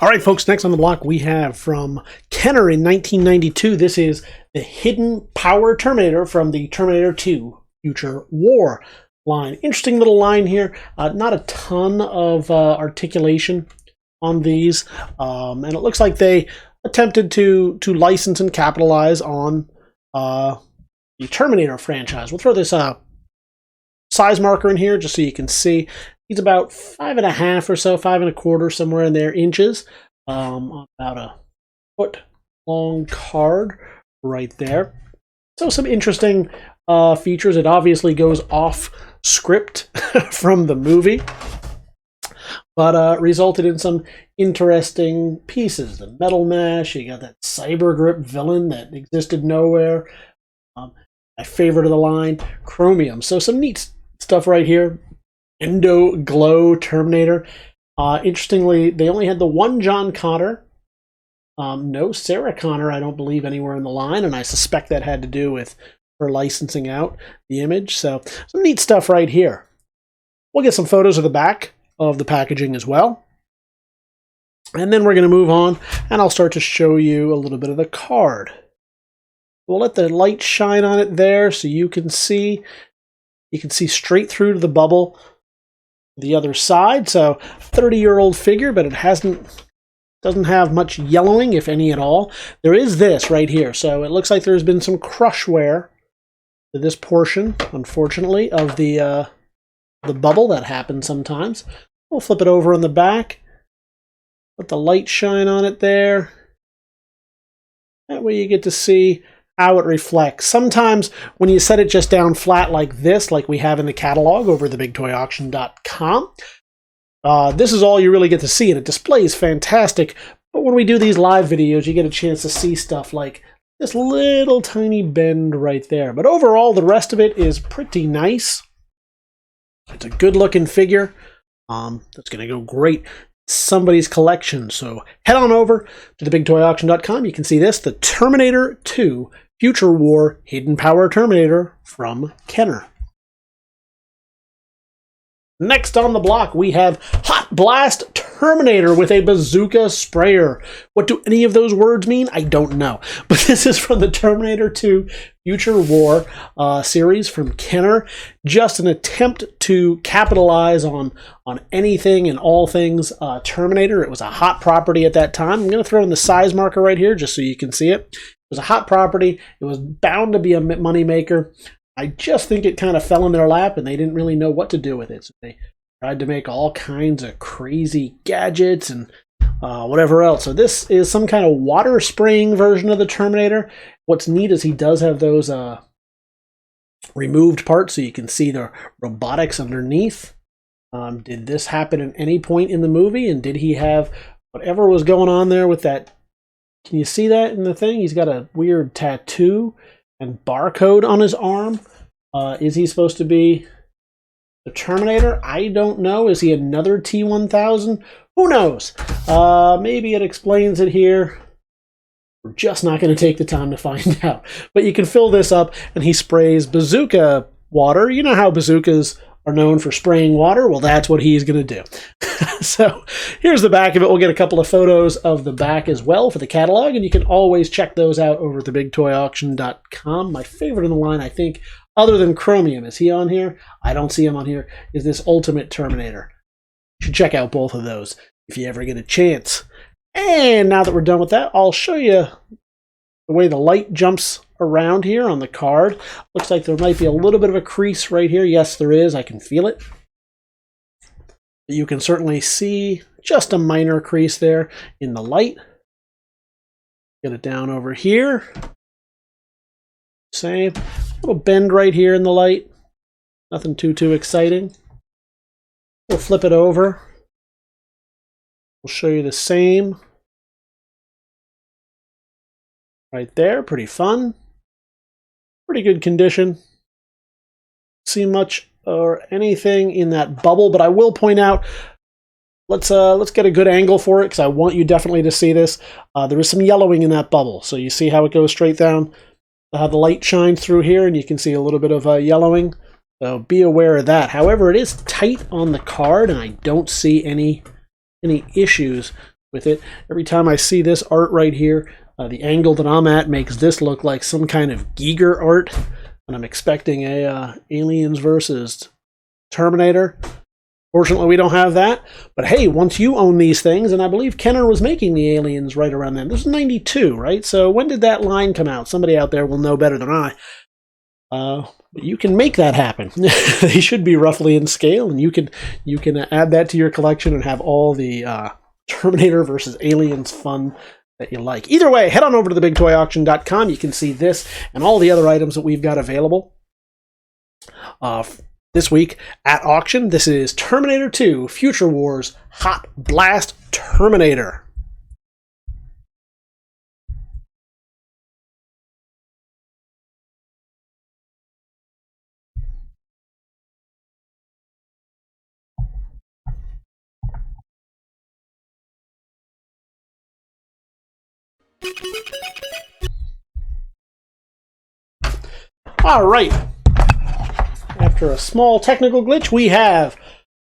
All right, folks, next on the block we have from Kenner in 1992. This is the Hidden Power Terminator from the Terminator 2 Future War line. Interesting little line here. Not a ton of articulation on these, and it looks like they attempted to license and capitalize on the Terminator franchise. We'll throw this size marker in here just so you can see. He's about 5.5 or so, 5.25, somewhere in there, inches. About a foot long card right there. So some interesting features. It obviously goes off script from the movie, but resulted in some interesting pieces. The metal mesh, you got that cyber grip villain that existed nowhere. My favorite of the line, chromium. So some neat stuff right here. Endo Glow Terminator. Interestingly, they only had the one John Connor. No Sarah Connor, I don't believe, anywhere in the line, and I suspect that had to do with her licensing out the image. So some neat stuff right here. We'll get some photos of the back of the packaging as well. And then we're going to move on, and I'll start to show you a little bit of the card. We'll let the light shine on it there so you can see. You can see straight through to the bubble the other side. So 30-year-old figure, but it doesn't have much yellowing, if any at all. There is this right here. So it looks like there's been some crush wear to this portion, unfortunately, of the bubble. That happens sometimes. We'll flip it over on the back. Let the light shine on it there. That way you get to see how it reflects. Sometimes when you set it just down flat like this, like we have in the catalog over at TheBigToyAuction.com, this is all you really get to see, and it displays fantastic. But when we do these live videos, you get a chance to see stuff like this little tiny bend right there. But overall, the rest of it is pretty nice. It's a good looking figure. That's going to go great in somebody's collection. So head on over to TheBigToyAuction.com. You can see this, the Terminator 2 Future War Hidden Power Terminator from Kenner. Next on the block, we have Hot Blast Terminator with a bazooka sprayer. What do any of those words mean? I don't know. But this is from the Terminator 2 Future War series from Kenner. Just an attempt to capitalize on anything and all things Terminator. It was a hot property at that time. I'm going to throw in the size marker right here just so you can see it. It was a hot property. It was bound to be a moneymaker. I just think it kind of fell in their lap and they didn't really know what to do with it. So they tried to make all kinds of crazy gadgets and whatever else. So this is some kind of water spraying version of the Terminator. What's neat is he does have those removed parts so you can see the robotics underneath. Did this happen at any point in the movie? And did he have whatever was going on there with that? Can you see that in the thing? He's got a weird tattoo and barcode on his arm. Is he supposed to be the Terminator? I don't know. Is he another T-1000? Who knows? Maybe it explains it here. We're just not going to take the time to find out. But you can fill this up, and he sprays bazooka water. You know how bazookas are known for spraying water? Well, that's what he's going to do. So here's the back of it. We'll get a couple of photos of the back as well for the catalog, and you can always check those out over at TheBigToyAuction.com. My favorite in the line, I think, other than Chromium, is he on here? I don't see him on here, is this Ultimate Terminator. You should check out both of those if you ever get a chance. And now that we're done with that, I'll show you the way the light jumps around here on the card. Looks like there might be a little bit of a crease right here. Yes, there is. I can feel it. You can certainly see just a minor crease there in the light. Get it down over here. Same. Little bend right here in the light. Nothing too exciting. We'll flip it over. We'll show you the same. Right there. Pretty fun. Pretty good condition. See much or anything in that bubble, but I will point out, let's get a good angle for it because I want you definitely to see this. There is some yellowing in that bubble, so you see how it goes straight down, how the light shines through here, and you can see a little bit of yellowing So be aware of that. However, it is tight on the card, and I don't see any issues with it. Every time I see this art right here, the angle that I'm at makes this look like some kind of Giger art, and I'm expecting a Aliens versus Terminator. Fortunately, we don't have that. But hey, once you own these things, and I believe Kenner was making the Aliens right around then. This was 92, right? So when did that line come out? Somebody out there will know better than I. But you can make that happen. They should be roughly in scale, and you can add that to your collection and have all the Terminator versus Aliens fun that you like. Either way, head on over to TheBigToyAuction.com. You can see this and all the other items that we've got available this week at auction. This is Terminator 2 Future Wars Hot Blast Terminator. All right. After a small technical glitch, we have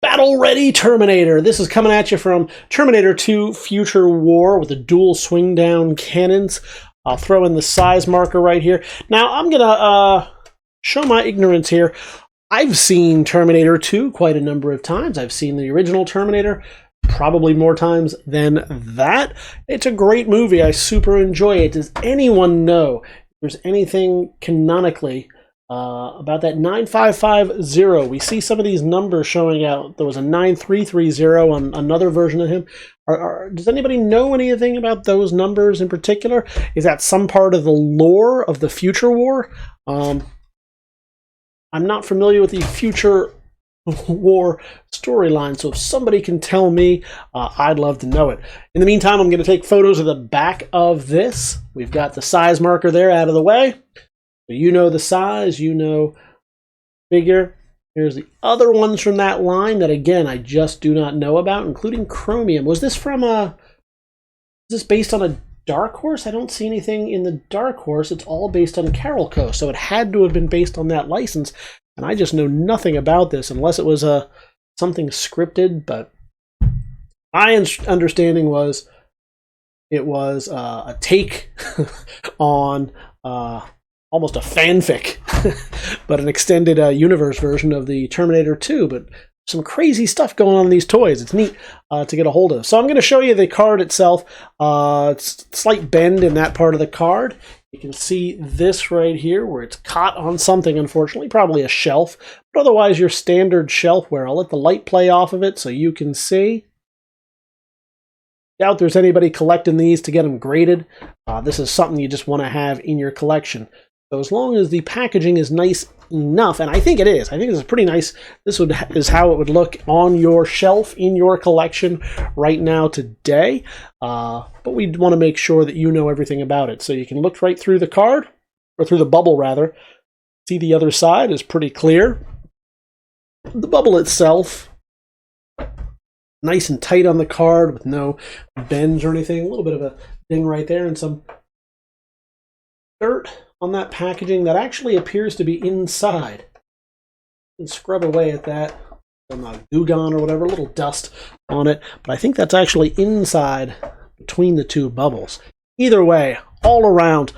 Battle Ready Terminator. This is coming at you from Terminator 2 Future War with the dual swing down cannons. I'll throw in the size marker right here. Now, I'm going to show my ignorance here. I've seen Terminator 2 quite a number of times. I've seen the original Terminator probably more times than that. It's a great movie. I super enjoy it. Does anyone know if there's anything canonically about that 9550? We see some of these numbers showing out. There was a 9330 on another version of him. Does anybody know anything about those numbers in particular? Is that some part of the lore of the Future War? I'm not familiar with the Future War storyline, so if somebody can tell me, I'd love to know it. In the meantime, I'm going to take photos of the back of this. We've got the size marker there out of the way. So you know the size, you know figure. Here's the other ones from that line that, again, I just do not know about, including Chromium. Was this from is this based on a Dark Horse? I don't see anything in the Dark Horse. It's all based on Carolco, so it had to have been based on that license. And I just know nothing about this unless it was something scripted. But my understanding was it was a take on almost a fanfic, but an extended universe version of the Terminator 2. But some crazy stuff going on in these toys. It's neat to get a hold of. So I'm going to show you the card itself. It's a slight bend in that part of the card. You can see this right here where it's caught on something, unfortunately, probably a shelf, but otherwise your standard shelfware. I'll let the light play off of it so you can see. Doubt there's anybody collecting these to get them graded. This is something you just want to have in your collection. So as long as the packaging is nice enough, and I think it is. I think this is pretty nice. This is how it would look on your shelf in your collection right now today. But we want to make sure that you know everything about it. So you can look right through the card, or through the bubble rather. See, the other side is pretty clear. The bubble itself, nice and tight on the card with no bends or anything. A little bit of a ding right there and some dirt on that packaging that actually appears to be inside. You can scrub away at that, some Goo-Gone or whatever, a little dust on it, but I think that's actually inside between the two bubbles. Either way, all around,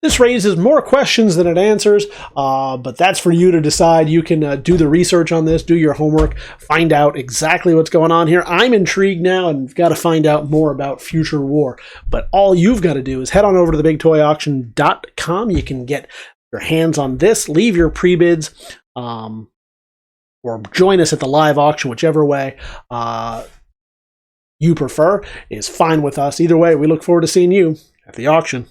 this raises more questions than it answers, but that's for you to decide. You can do the research on this, do your homework, find out exactly what's going on here. I'm intrigued now and got to find out more about Future War. But all you've got to do is head on over to TheBigToyAuction.com. You can get your hands on this, leave your pre-bids, or join us at the live auction, whichever way you prefer is fine with us. Either way, we look forward to seeing you at the auction.